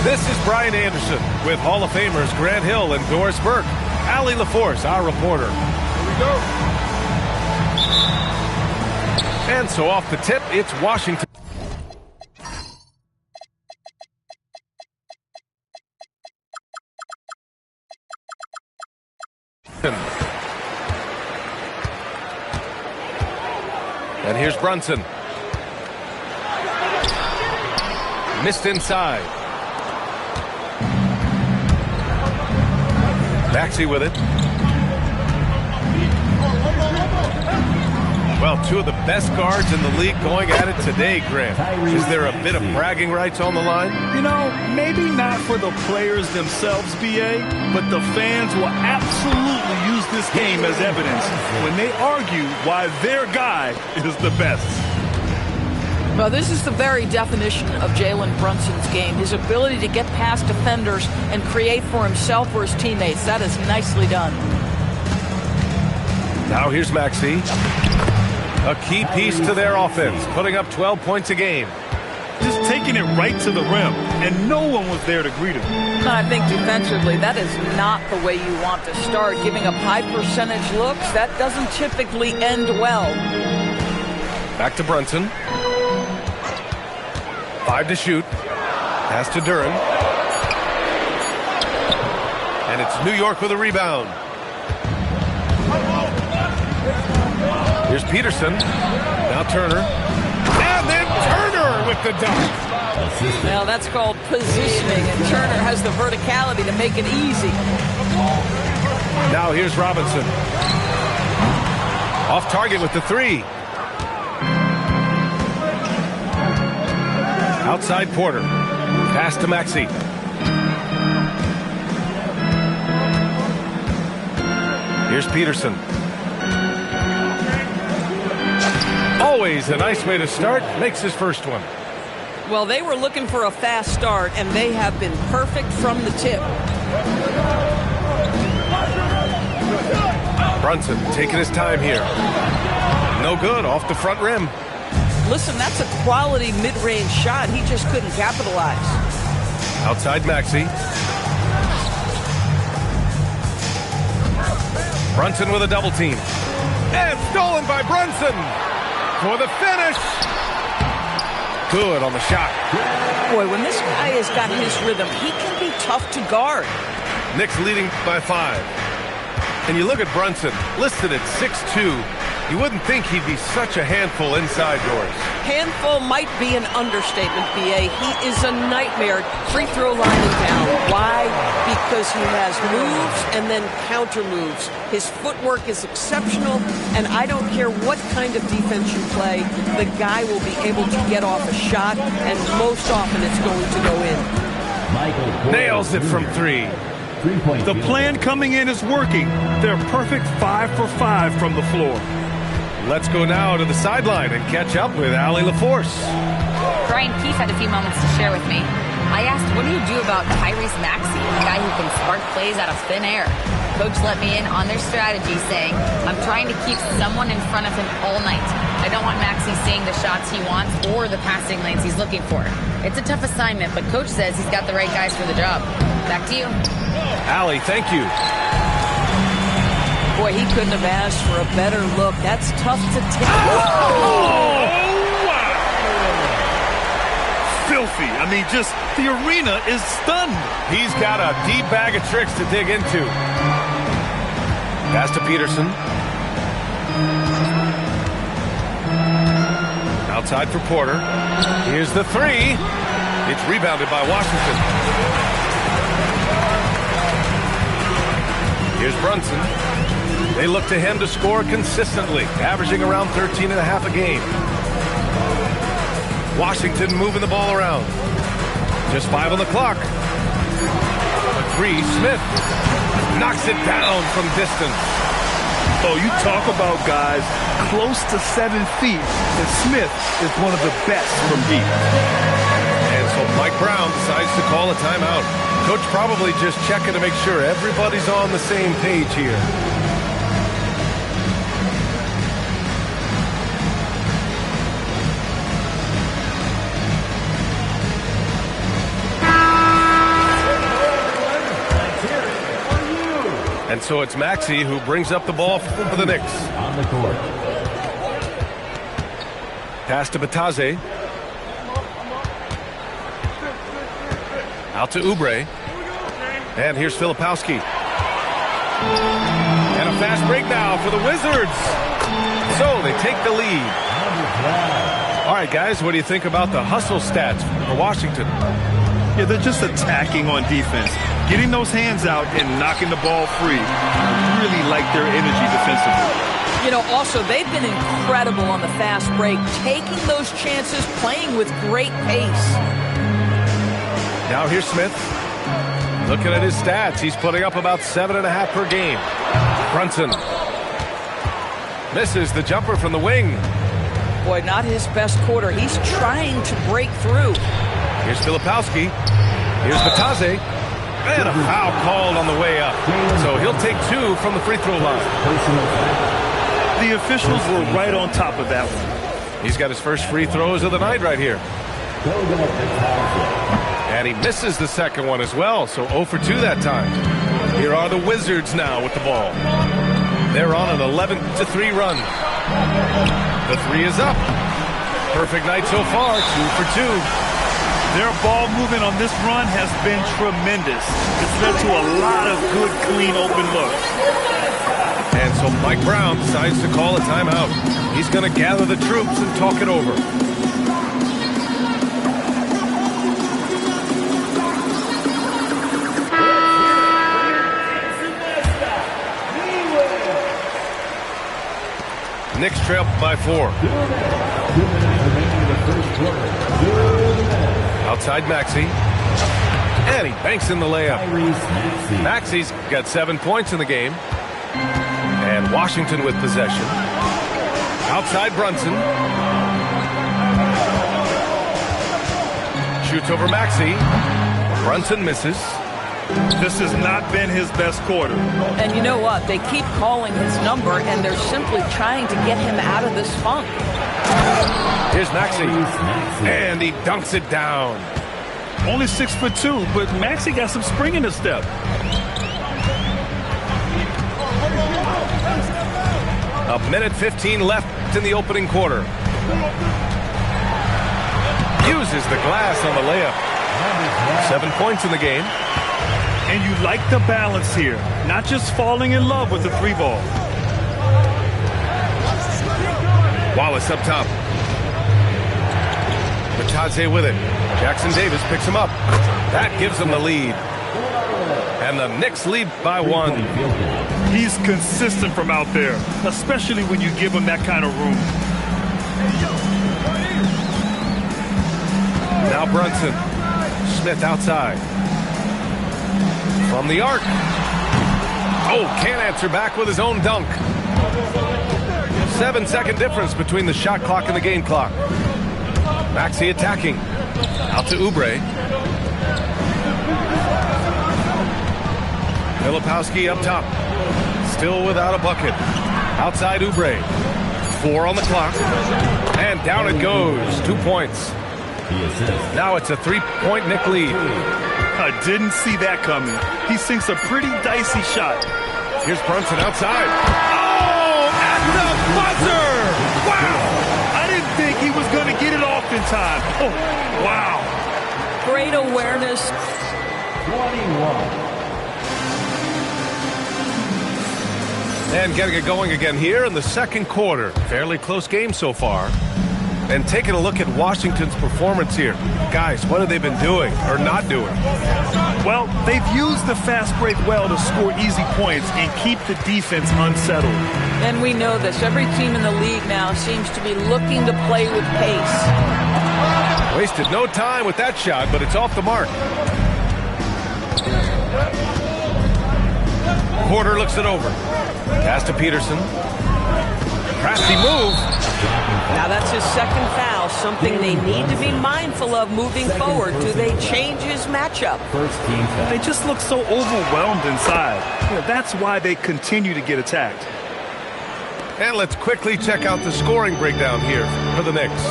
This is Brian Anderson with Hall of Famers Grant Hill and Doris Burke. Allie LaForce, our reporter. Here we go. And so off the tip, it's Washington. And here's Brunson. Missed inside. Maxey with it. Well, two of the best guards in the league going at it today, Grant. Is there a bit of bragging rights on the line? You know, maybe not for the players themselves, B.A., but the fans will absolutely use this game as evidence when they argue why their guy is the best. Well, this is the very definition of Jalen Brunson's game, his ability to get past defenders and create for himself or his teammates. That is nicely done. Now here's Maxey. A key piece to their offense, putting up 12 points a game. Just taking it right to the rim, and no one was there to greet him. I think defensively, that is not the way you want to start. Giving up high percentage looks, that doesn't typically end well. Back to Brunson. 5 to shoot. Pass to Duren. And it's New York with a rebound. Here's Peterson. Now Turner. And then Turner with the dunk. Now that's called positioning, and Turner has the verticality to make it easy. Now here's Robinson. Off target with the three. Outside Porter. Pass to Maxey. Here's Peterson. Always a nice way to start. Makes his first one. Well, they were looking for a fast start, and they have been perfect from the tip. Brunson taking his time here. No good. Off the front rim. Listen, that's a quality mid-range shot. He just couldn't capitalize. Outside Maxey. Brunson with a double team. And stolen by Brunson for the finish. Good on the shot. Boy, when this guy has got his rhythm, he can be tough to guard. Knicks leading by 5. And you look at Brunson, listed at 6'2". You wouldn't think he'd be such a handful inside doors. Handful might be an understatement, B.A. He is a nightmare free throw line and down. Why? Because he has moves and then counter moves. His footwork is exceptional, and I don't care what kind of defense you play, the guy will be able to get off a shot, and most often it's going to go in. Nails it from 3. The plan coming in is working. They're perfect 5 for 5 from the floor. Let's go now to the sideline and catch up with Allie LaForce. Brian Keefe had a few moments to share with me. I asked, what do you do about Tyrese Maxey, a guy who can spark plays out of thin air? Coach let me in on their strategy, saying, I'm trying to keep someone in front of him all night. I don't want Maxey seeing the shots he wants or the passing lanes he's looking for. It's a tough assignment, but Coach says he's got the right guys for the job. Back to you. Allie, thank you. Boy, he couldn't have asked for a better look. That's tough to take. Oh, wow. Filthy. I mean, just the arena is stunned. He's got a deep bag of tricks to dig into. Pass to Peterson. Outside for Porter. Here's the three. It's rebounded by Washington. Here's Brunson. They look to him to score consistently, averaging around 13.5 a game. Washington moving the ball around. Just 5 on the clock. A three, Smith knocks it down from distance. Oh, you talk about guys close to 7 feet, and Smith is one of the best from deep. And so Mike Brown decides to call a timeout. Coach probably just checking to make sure everybody's on the same page here. And so it's Maxey who brings up the ball for the Knicks. On the court. Pass to Bataze. Out to Oubre. And here's Filipowski. And a fast break now for the Wizards. So they take the lead. All right, guys, what do you think about the hustle stats for Washington? Yeah, they're just attacking on defense. Getting those hands out and knocking the ball free. I really like their energy defensively. You know, also, they've been incredible on the fast break, taking those chances, playing with great pace. Now here's Smith. Looking at his stats, he's putting up about 7.5 per game. Brunson misses the jumper from the wing. Boy, not his best quarter. He's trying to break through. Here's Filipowski. Here's Bataze. And a foul called on the way up. So he'll take 2 from the free throw line. The officials were right on top of that one. He's got his first free throws of the night right here. And he misses the second one as well, so 0 for 2 that time. Here are the Wizards now with the ball. They're on an 11-3 run. The 3 is up. Perfect night so far, 2 for 2. Their ball movement on this run has been tremendous. It's led to a lot of good, clean, open looks. And so Mike Brown decides to call a timeout. He's going to gather the troops and talk it over. Knicks trail by 4. Outside Maxey. And he banks in the layup. Maxey's got 7 points in the game. And Washington with possession. Outside Brunson. Shoots over Maxey. Brunson misses. This has not been his best quarter. And you know what? They keep calling his number, and they're simply trying to get him out of this funk. Here's Maxey. And he dunks it down. Only 6'2", but Maxey got some spring in his step. A minute 15 left in the opening quarter. Uses the glass on the layup. 7 points in the game. And you like the balance here. Not just falling in love with the 3 ball. Wallace up top. Bataze with it. Jackson Davis picks him up. That gives them the lead. And the Knicks lead by 1. He's consistent from out there, especially when you give him that kind of room. Now Brunson. Smith outside. From the arc. Oh, can't answer back with his own dunk. 7-second difference between the shot clock and the game clock. Maxey attacking. Out to Oubre. Filipowski up top. Still without a bucket. Outside Oubre. 4 on the clock. And down it goes. 2 points. Now it's a 3-point Knick lead. I didn't see that coming. He sinks a pretty dicey shot. Here's Brunson outside. Oh, at the buzzer! Wow! I didn't think he was going to get it off in time. Oh, wow. Great awareness. 21. And getting it going again here in the second quarter. Fairly close game so far. And taking a look at Washington's performance here. Guys, what have they been doing or not doing? Well, they've used the fast break well to score easy points and keep the defense unsettled. And we know this. Every team in the league now seems to be looking to play with pace. Wasted no time with that shot, but it's off the mark. Porter looks it over. Pass to Peterson. Crafty move. Now that's his second foul, something they need to be mindful of moving forward. Do they change his matchup? First team foul. They just look so overwhelmed inside. That's why they continue to get attacked. And let's quickly check out the scoring breakdown here for the Knicks.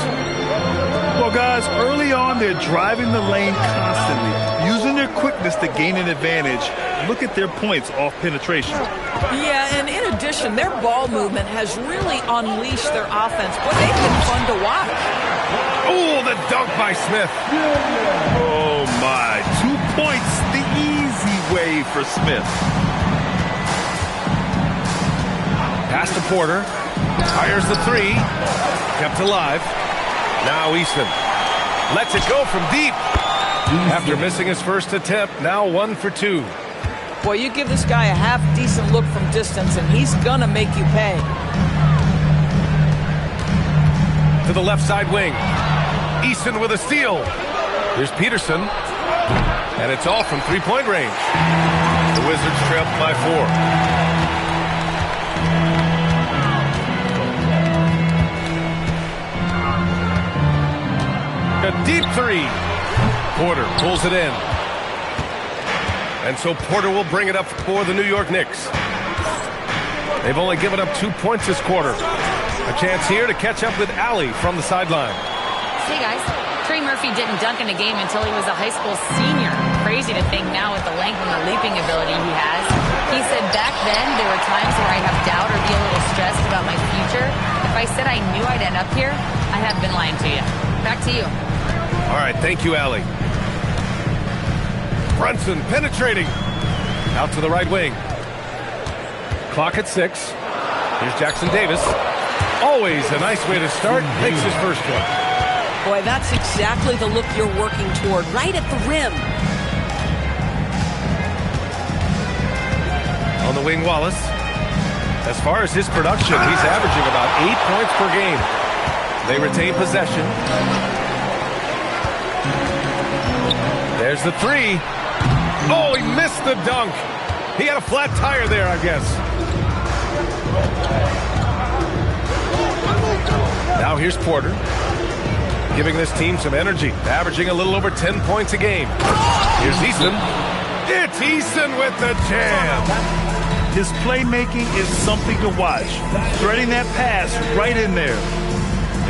Well, guys, early on, they're driving the lane constantly, using their quickness to gain an advantage. Look at their points off penetration. Yeah, and in addition, their ball movement has really unleashed their offense. But they've been fun to watch. Oh, the dunk by Smith. Oh, my. 2 points the easy way for Smith. Pass to Porter. Fires the three. Kept alive. Now Easton lets it go from deep. After missing his first attempt, now 1 for 2. Boy, you give this guy a half-decent look from distance, and he's going to make you pay. To the left side wing. Easton with a steal. Here's Peterson. And it's all from three-point range. The Wizards trail by 4. A deep three. Porter pulls it in. And so Porter will bring it up for the New York Knicks. They've only given up 2 points this quarter. A chance here to catch up with Allie from the sideline. Hey guys, Trey Murphy didn't dunk in a game until he was a high school senior. Crazy to think now with the length and the leaping ability he has. He said back then there were times where I have doubt or be a little stressed about my future. If I said I knew I'd end up here, I have been lying to you. Back to you. All right, thank you, Allie. Brunson penetrating. Out to the right wing. Clock at 6. Here's Jackson Davis. Always a nice way to start. Makes his first one. Boy, that's exactly the look you're working toward, right at the rim. On the wing, Wallace. As far as his production, he's averaging about 8 points per game. They retain possession. There's the three. Oh, he missed the dunk. He had a flat tire there, I guess. Now here's Porter, giving this team some energy, averaging a little over 10 points a game. Here's Easton. It's Easton with the jam. His playmaking is something to watch. Threading that pass right in there.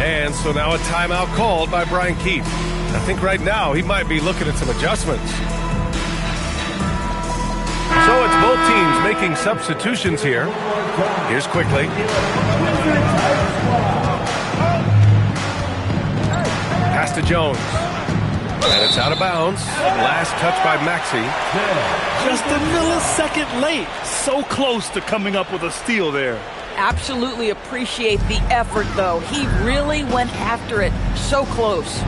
And so now a timeout called by Brian Keefe. I think right now he might be looking at some adjustments. So it's both teams making substitutions here. Here's Quickly. Pass to Jones. And it's out of bounds. Last touch by Maxey. Just a millisecond late. So close to coming up with a steal there. Absolutely appreciate the effort, though. He really went after it. So close.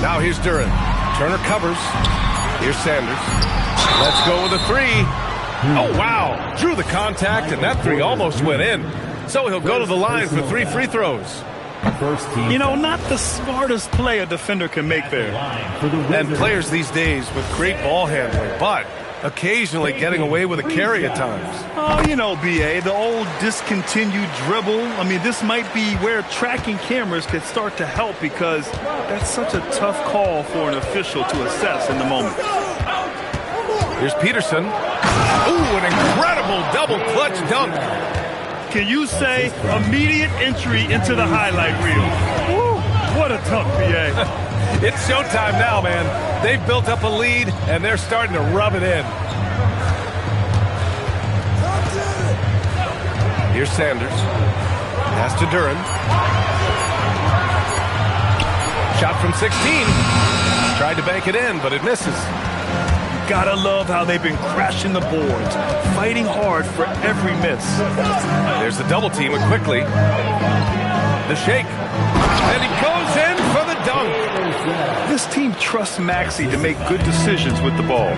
Now here's Duran. Turner covers. Here's Sanders. Let's go with a three. Oh, wow. Drew the contact, and that three almost went in. So he'll go to the line for 3 free throws. You know, not the smartest play a defender can make there. And players these days with great ball handling, but occasionally getting away with a carry at times. Oh, you know, B.A., the old discontinued dribble. I mean, this might be where tracking cameras could start to help because that's such a tough call for an official to assess in the moment. Here's Peterson. Ooh, an incredible double clutch dunk. Can you say immediate entry into the highlight reel? Woo, what a dunk, B.A. It's showtime now, man. They've built up a lead, and they're starting to rub it in. Here's Sanders. Pass to Duran. Shot from 16. Tried to bank it in, but it misses. Gotta love how they've been crashing the boards, fighting hard for every miss. There's the double team with Quickly. The shake. And he goes in for the dunk. This team trusts Maxey to make good decisions with the ball.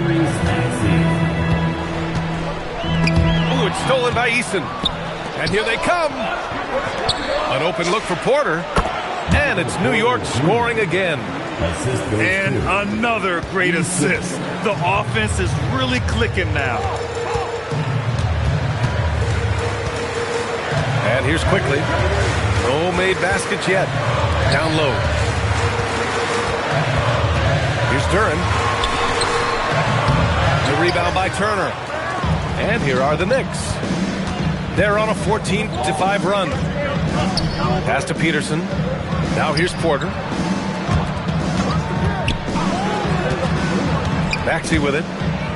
Oh, it's stolen by Easton. And here they come. An open look for Porter. And it's New York scoring again. And another great assist. The offense is really clicking now. And here's Quickly. No made baskets yet. Down low. Here's Duran. The rebound by Turner. And here are the Knicks. They're on a 14-5 run. Pass to Peterson. Now here's Porter. Maxey with it.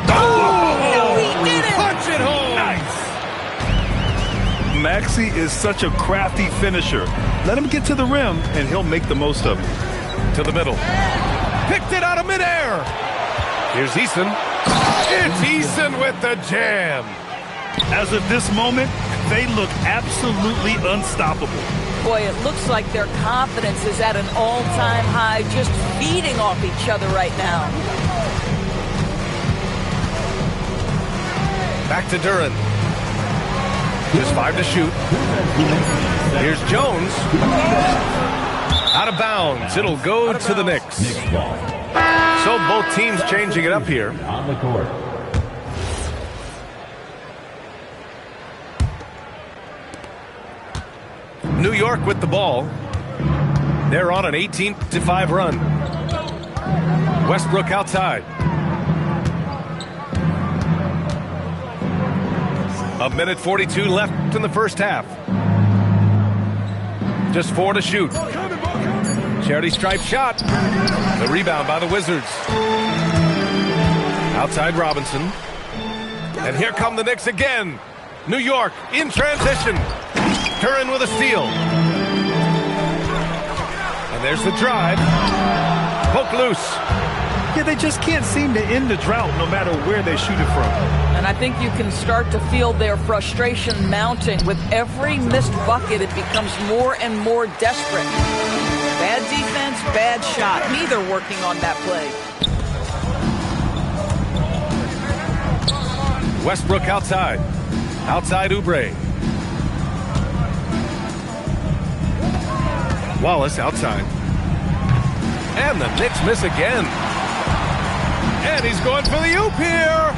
Oh, he did it! Punch it home! Nice. Maxey is such a crafty finisher. Let him get to the rim, and he'll make the most of it. To the middle. Picked it out of midair. Here's Eason. It's Eason with the jam. As of this moment, they look absolutely unstoppable. Boy, it looks like their confidence is at an all-time high, just feeding off each other right now. Back to Duren. Just 5 to shoot. Here's Jones. Out of bounds. It'll go to the Knicks. Knicks ball. So both teams changing it up here. On the court. New York with the ball. They're on an 18-5 run. Westbrook outside. A minute 42 left in the first half. Just 4 to shoot. Charity stripe shot. The rebound by the Wizards. Outside Robinson. And here come the Knicks again. New York in transition. Duren with a steal. And there's the drive. Poke loose. Yeah, they just can't seem to end the drought no matter where they shoot it from. And I think you can start to feel their frustration mounting. With every missed bucket, it becomes more and more desperate. Bad defense, bad shot. Neither working on that play. Westbrook outside. Outside Oubre. Wallace outside. And the Knicks miss again. And he's going for the oop here.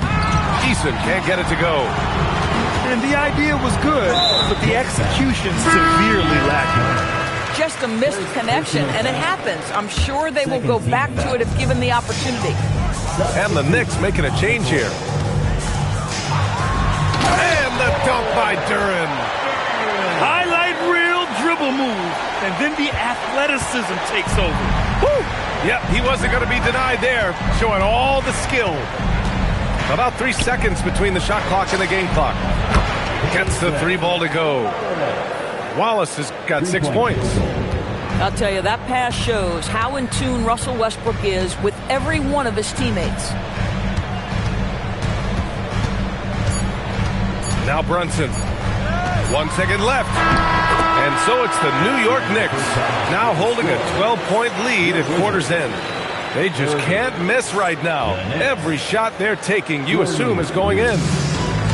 Eason can't get it to go. And the idea was good, but the execution severely lacking. Just a missed connection, and it happens. I'm sure they will go back to it if given the opportunity. And the Knicks making a change here. And the dunk by Duren. Highlight reel dribble move, and then the athleticism takes over. Woo! Yep, he wasn't going to be denied there, showing all the skill. About 3 seconds between the shot clock and the game clock. Gets the 3 ball to go. Wallace has got 6 points. I'll tell you, that pass shows how in tune Russell Westbrook is with every one of his teammates. Now Brunson. 1 second left. And so it's the New York Knicks now holding a 12-point lead at quarter's end. They just can't miss right now. Every shot they're taking, you assume, is going in.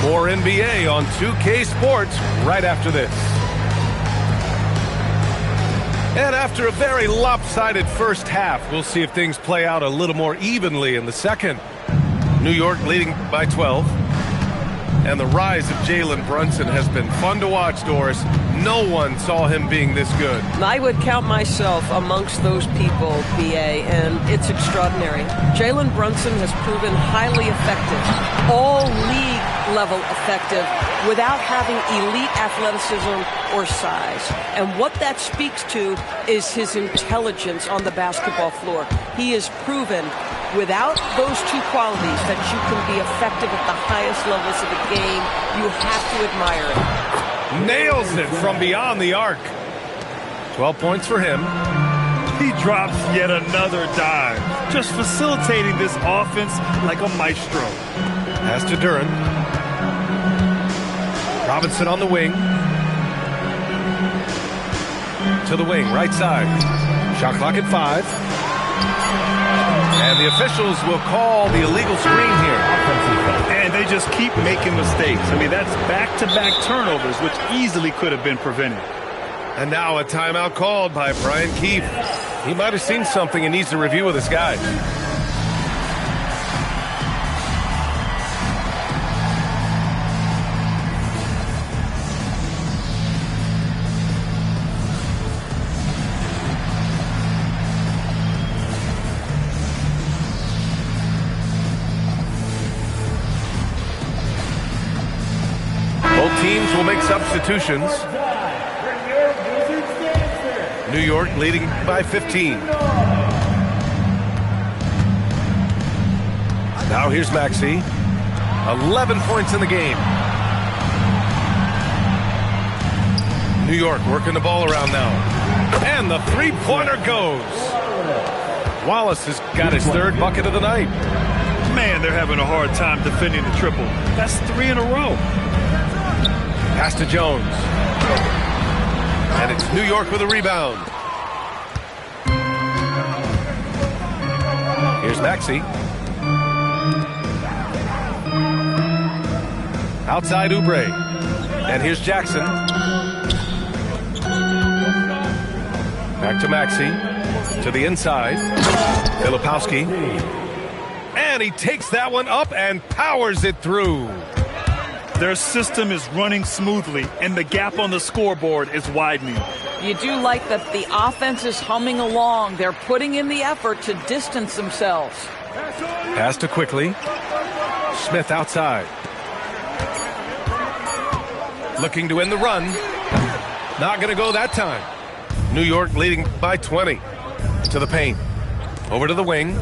More NBA on 2K Sports right after this. And after a very lopsided first half, we'll see if things play out a little more evenly in the second. New York leading by 12. And the rise of Jalen Brunson has been fun to watch, Doris. No one saw him being this good. I would count myself amongst those people, BA, and it's extraordinary. Jalen Brunson has proven highly effective, all league level effective, without having elite athleticism or size. And what that speaks to is his intelligence on the basketball floor. He has proven without those two qualities that you can be effective at the highest levels of the game. You have to admire it. Nails it from beyond the arc. 12 points for him. He drops yet another dime, just facilitating this offense like a maestro. Pass to Duren. Robinson on the wing. To the wing, right side. Shot clock at 5. And the officials will call the illegal screen here. And they just keep making mistakes. I mean, that's back-to-back turnovers, which easily could have been prevented. And now a timeout called by Brian Keefe. He might have seen something and needs to review with his guys. teams will make substitutions. New York leading by 15. Now here's Maxey. 11 points in the game. New York working the ball around now. And the three-pointer goes. Wallace has got his third bucket of the night. Man, they're having a hard time defending the triple. That's 3 in a row. Pass to Jones. And it's New York with a rebound. Here's Maxey. Outside Oubre. And here's Jackson. Back to Maxey. To the inside. Filipowski. And he takes that one up and powers it through. Their system is running smoothly, and the gap on the scoreboard is widening. You do like that the offense is humming along. They're putting in the effort to distance themselves. Pass to Quickly. Smith outside. Looking to end the run. Not going to go that time. New York leading by 20. To the paint. Over to the wing.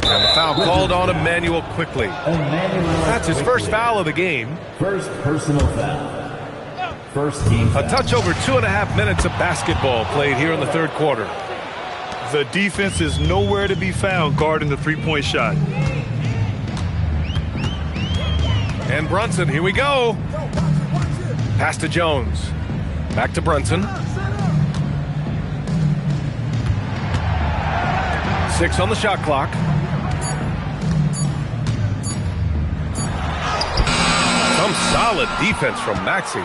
And the foul called on Emmanuel Quickly. That's his first foul of the game. First personal foul. First team foul. A touch over 2.5 minutes of basketball played here in the third quarter. The defense is nowhere to be found guarding the three-point shot. And Brunson, here we go. Pass to Jones. Back to Brunson. 6 on the shot clock. Some solid defense from Maxey.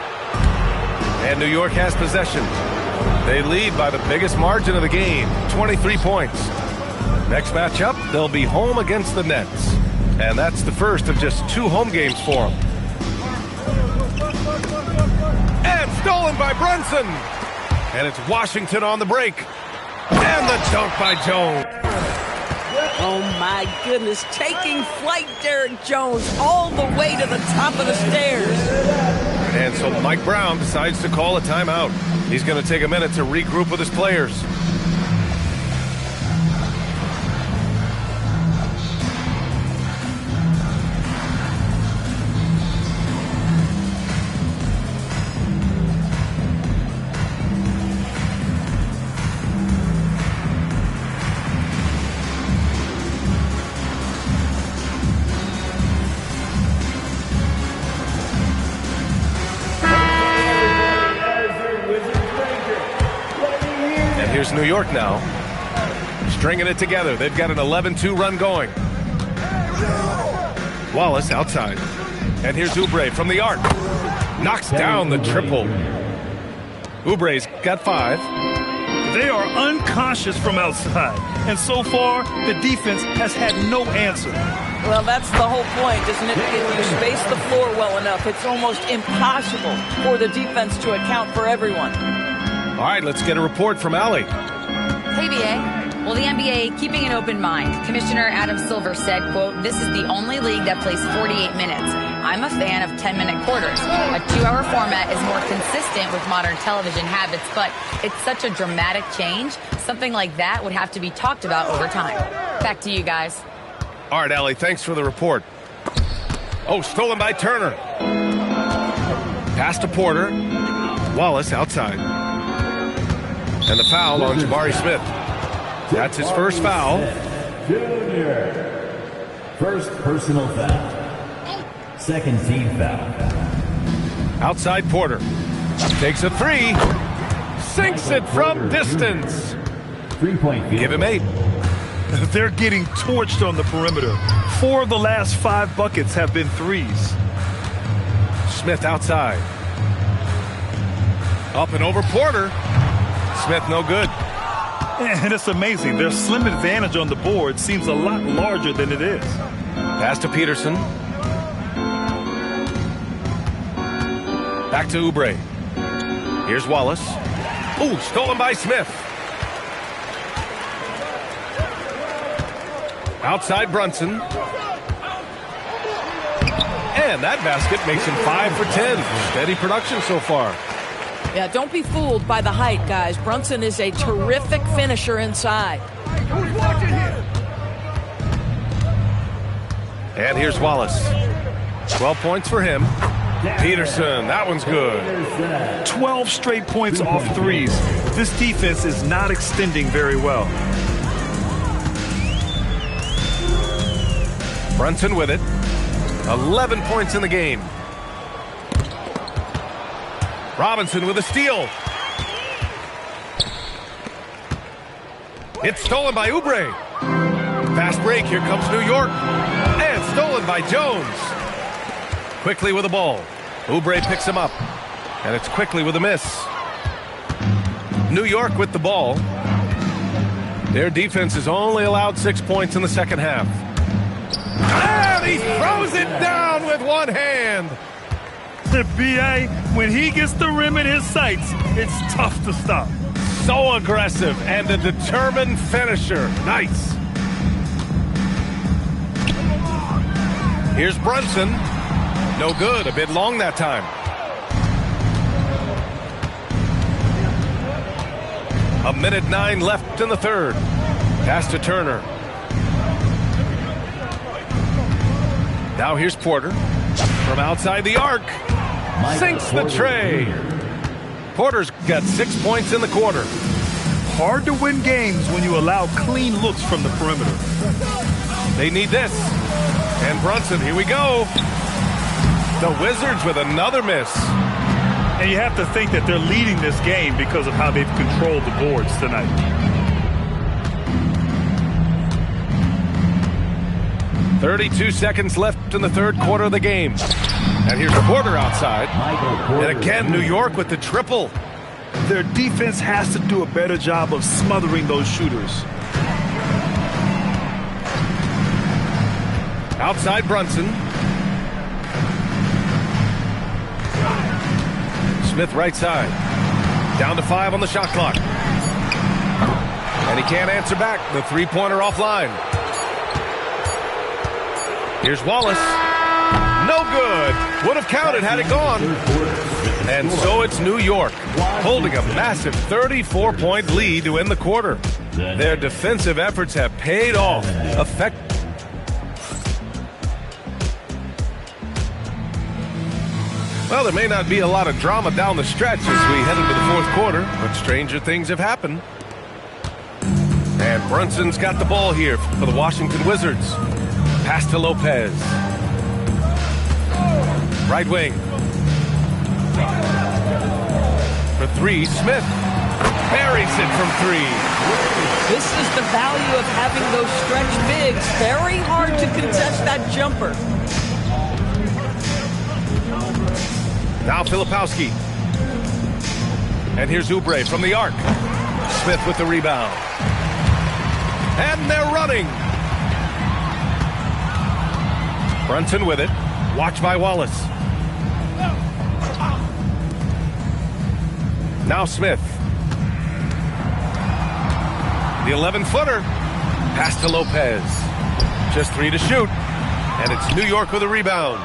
And New York has possession. They lead by the biggest margin of the game, 23 points. Next matchup, they'll be home against the Nets. And that's the first of just 2 home games for them. And stolen by Brunson. And it's Washington on the break. And the dunk by Jones. Oh, my goodness. Taking flight, Derek Jones, all the way to the top of the stairs. And so Mike Brown decides to call a timeout. He's going to take a minute to regroup with his players. Here's New York now, stringing it together. They've got an 11-2 run going. Wallace outside. And here's Oubre from the arc. Knocks down the triple. Oubre's got 5. They are unconscious from outside, and so far, the defense has had no answer. Well, that's the whole point, isn't it? If you space the floor well enough, it's almost impossible for the defense to account for everyone. All right, let's get a report from Allie. Hey, BA. Well, the NBA keeping an open mind. Commissioner Adam Silver said, quote, "This is the only league that plays 48 minutes. I'm a fan of 10-minute quarters. A 2-hour format is more consistent with modern television habits, but it's such a dramatic change. Something like that would have to be talked about over time." Back to you guys. All right, Allie, thanks for the report. Oh, stolen by Turner. Pass to Porter. Wallace outside. And the foul on Jabari Smith. That's his first foul. Junior. First personal foul. Second team foul. Outside Porter. Takes a 3. Sinks it from distance. 3-point field. Give him 8. They're getting torched on the perimeter. 4 of the last 5 buckets have been threes. Smith outside. Up and over Porter. Smith no good. And it's amazing. Their slim advantage on the board seems a lot larger than it is. Pass to Peterson. Back to Oubre. Here's Wallace. Ooh, stolen by Smith. Outside Brunson. And that basket makes him 5 for 10. Steady production so far. Yeah, don't be fooled by the height, guys. Brunson is a terrific finisher inside. And here's Wallace. 12 points for him. Peterson, that one's good. 12 straight points off threes. This defense is not extending very well. Brunson with it. 11 points in the game. Robinson with a steal. It's stolen by Oubre. Fast break, here comes New York. And stolen by Jones. Quickly with the ball. Oubre picks him up. And it's quickly with a miss. New York with the ball. Their defense has only allowed 6 points in the second half. And he throws it down with one hand. The B.A., when he gets the rim in his sights, it's tough to stop. So aggressive and a determined finisher. Nice. Here's Brunson. No good. A bit long that time. A minute 9 left in the third. Pass to Turner. Now here's Porter. From outside the arc. Sinks the tray. Porter's got 6 points in the quarter. Hard to win games when you allow clean looks from the perimeter. They need this. And Brunson, here we go. The Wizards with another miss. And you have to think that they're leading this game because of how they've controlled the boards tonight. .32 seconds left in the third quarter of the game. And here's Porter outside. And again, New York with the triple. Their defense has to do a better job of smothering those shooters. Outside Brunson. Smith right side. Down to 5 on the shot clock. And he can't answer back. The three-pointer offline. Here's Wallace. No good. Would have counted had it gone. And so it's New York holding a massive 34-point lead to end the quarter. Their defensive efforts have paid off. Well, there may not be a lot of drama down the stretch as we head into the fourth quarter, but stranger things have happened. And Brunson's got the ball here for the Washington Wizards. Pass to Lopez. Right wing. For three, Smith buries it from 3. This is the value of having those stretch bigs. Very hard to contest that jumper. Now Filipowski. And here's Oubre from the arc. Smith with the rebound. And they're running. Brunson with it. Watched by Wallace. Now Smith. The 11-footer. Pass to Lopez. Just 3 to shoot. And it's New York with a rebound.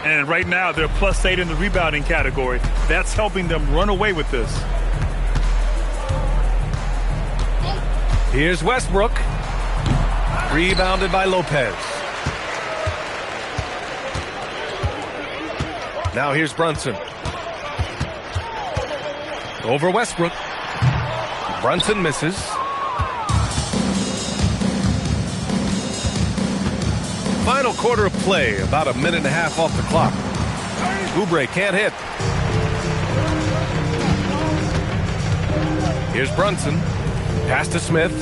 And right now, they're +8 in the rebounding category. That's helping them run away with this. Here's Westbrook. Rebounded by Lopez. Now here's Brunson. Over Westbrook. Brunson misses. Final quarter of play, about a minute and a half off the clock. Oubre can't hit. Here's Brunson. Pass to Smith.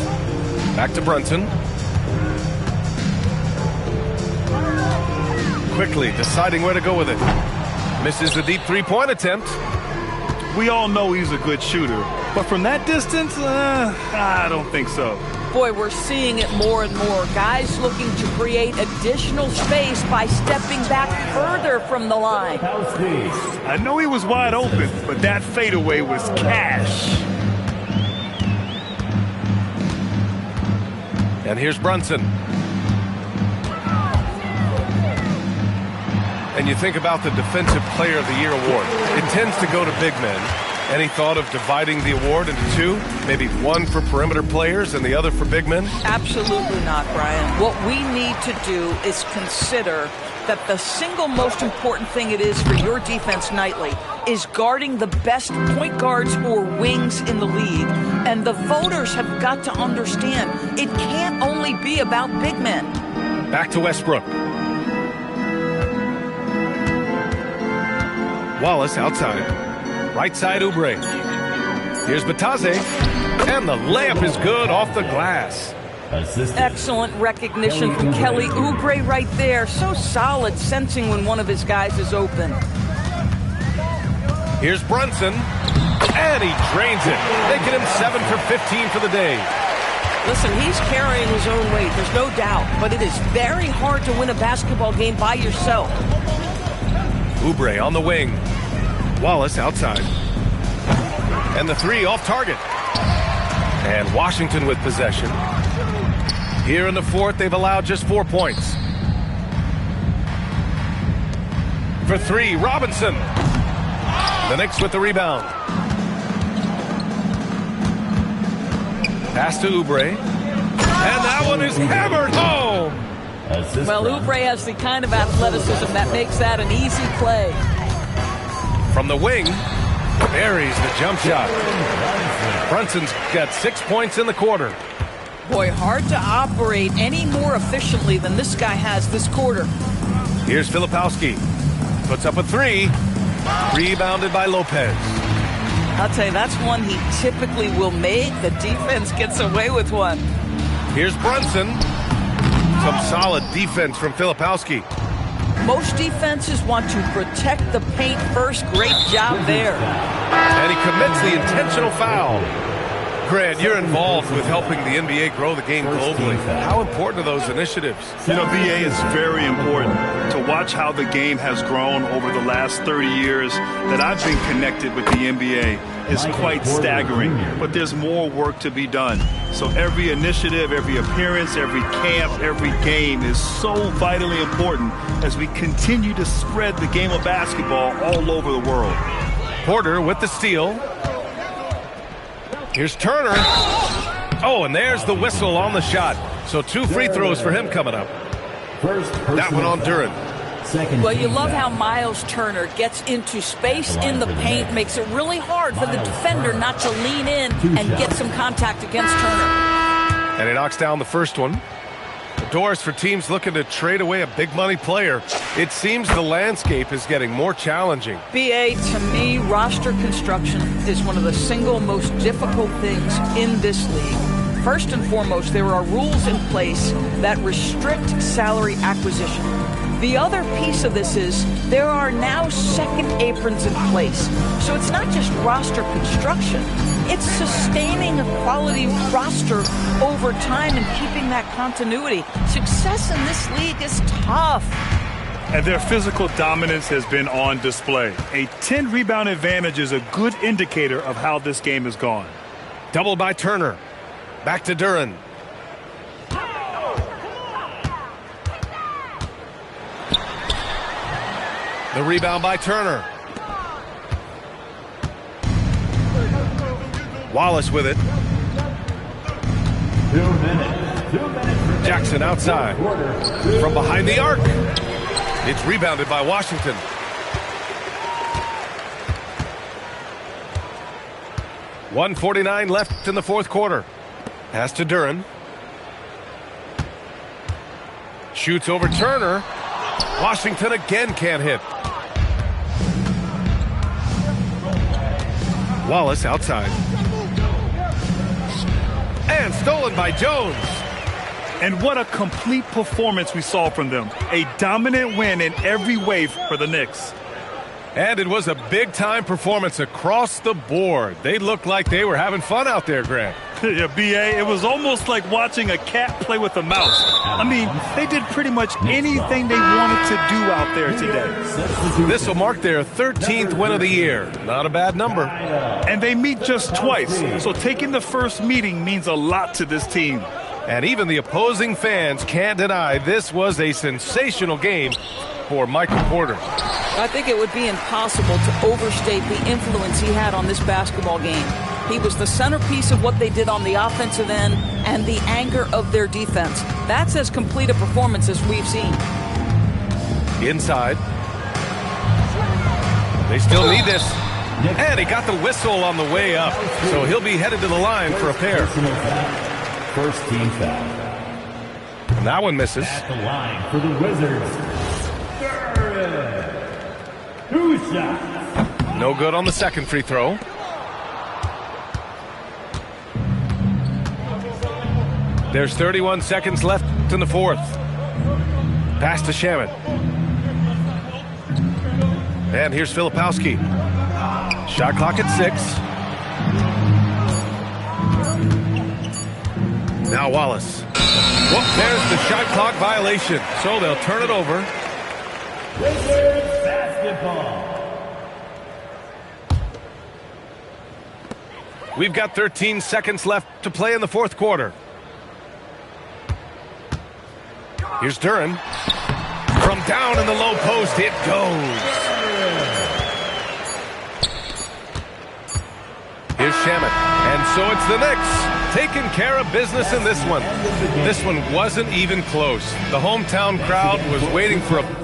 Back to Brunson. Quickly deciding where to go with it. Misses the deep three-point attempt. We all know he's a good shooter, but from that distance, I don't think so. Boy, we're seeing it more and more. Guys looking to create additional space by stepping back further from the line. I know he was wide open, but that fadeaway was cash. And here's Brunson. and you think about the Defensive Player of the Year award, it tends to go to big men. Any thought of dividing the award into two? Maybe one for perimeter players and the other for big men? Absolutely not, Brian. What we need to do is consider that the single most important thing it is for your defense nightly is guarding the best point guards or wings in the league. And the voters have got to understand it can't only be about big men. Back to Westbrook. Wallace outside. Right side Oubre. Here's Batase. And the layup is good off the glass. Excellent recognition from Kelly Oubre right there. So solid, sensing when one of his guys is open. Here's Brunson. And he drains it, making him 7 for 15 for the day. Listen, he's carrying his own weight, there's no doubt. But it is very hard to win a basketball game by yourself. Oubre on the wing. Wallace outside. And the three off target. And Washington with possession. Here in the fourth, they've allowed just 4 points. For three, Robinson. The Knicks with the rebound. Pass to Oubre. And that one is hammered home. Well, Oubre has the kind of athleticism that makes that an easy play. From the wing, buries the jump shot. Brunson's got 6 points in the quarter. Boy, hard to operate any more efficiently than this guy has this quarter. Here's Filipowski. Puts up a three. Rebounded by Lopez. I'll tell you, that's one he typically will make. The defense gets away with one. Here's Brunson. Some solid defense from Filipowski. Most defenses want to protect the paint first. Great job there. And he commits the intentional foul. Grant, you're involved with helping the NBA grow the game globally. How important are those initiatives? You know, BA is very important. To watch how the game has grown over the last 30 years that I've been connected with the NBA is quite staggering. But there's more work to be done. So every initiative, every appearance, every camp, every game is so vitally important as we continue to spread the game of basketball all over the world. Porter with the steal. Here's Turner. Oh, and there's the whistle on the shot. So 2 free throws for him coming up. That one on Duren. Well, you love how Miles Turner gets into space in the paint, makes it really hard for the defender not to lean in and get some contact against Turner. And he knocks down the first one. The doors for teams looking to trade away a big money player. It seems the landscape is getting more challenging. BA, to me, roster construction is one of the single most difficult things in this league. First and foremost, there are rules in place that restrict salary acquisition. The other piece of this is there are now second aprons in place. So it's not just roster construction. It's sustaining a quality roster over time and keeping that continuity. Success in this league is tough. And their physical dominance has been on display. A 10-rebound advantage is a good indicator of how this game has gone. Doubled by Turner. Back to Duren. The rebound by Turner. Wallace with it. 2 minutes. 2 minutes. Jackson outside. From behind the arc. It's rebounded by Washington. .149 left in the fourth quarter. Pass to Duren. Shoots over Turner. Washington again can't hit. Wallace outside. And stolen by Jones. And what a complete performance we saw from them. A dominant win in every way for the Knicks. And it was a big-time performance across the board. They looked like they were having fun out there, Grant. Yeah, BA, it was almost like watching a cat play with a mouse. I mean, they did pretty much anything they wanted to do out there today. This will mark their 13th win of the year. Not a bad number. And they meet just twice, so taking the first meeting means a lot to this team. And even the opposing fans can't deny this was a sensational game for Michael Porter. I think it would be impossible to overstate the influence he had on this basketball game. He was the centerpiece of what they did on the offensive end and the anchor of their defense. That's as complete a performance as we've seen. Inside. They still need this. And he got the whistle on the way up. So he'll be headed to the line for a pair. First team foul. And that one misses. At the line for the Wizards. Two shots. No good on the second free throw. There's 31 seconds left in the fourth. Pass to Shaman. And here's Filipowski. Shot clock at 6. Now Wallace. Whoop, there's the shot clock violation. So they'll turn it over. Wizards basketball. We've got 13 seconds left to play in the fourth quarter. Here's Duren. From down in the low post, it goes. Here's Shaman. And so it's the Knicks taking care of business in this one. This one wasn't even close. The hometown crowd was waiting for a...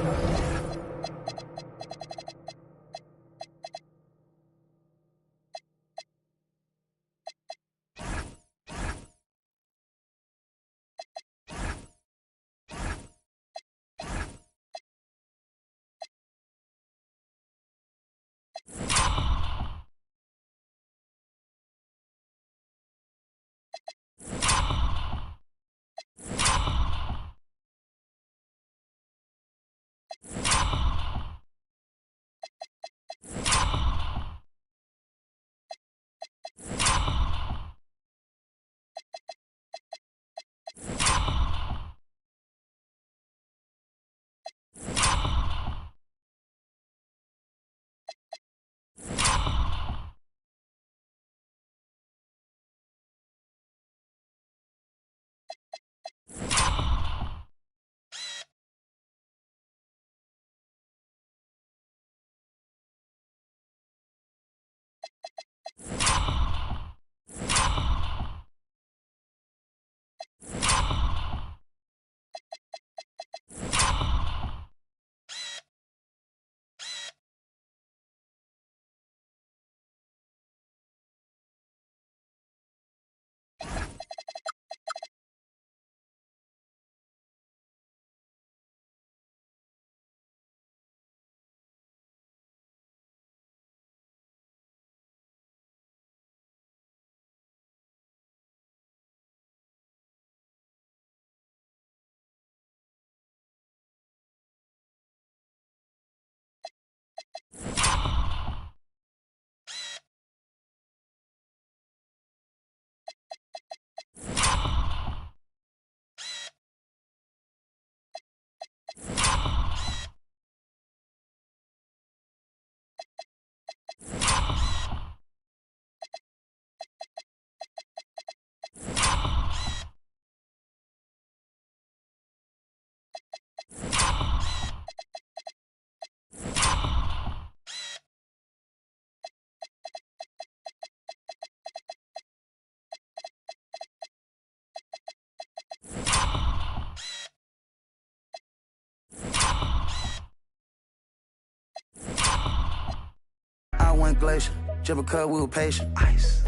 Went glacier, drip a cut, we were patient. Ice,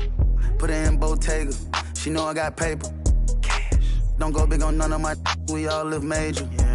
put it in Bottega. She know I got paper. Cash, don't go big on none of my. We all live major. Yeah.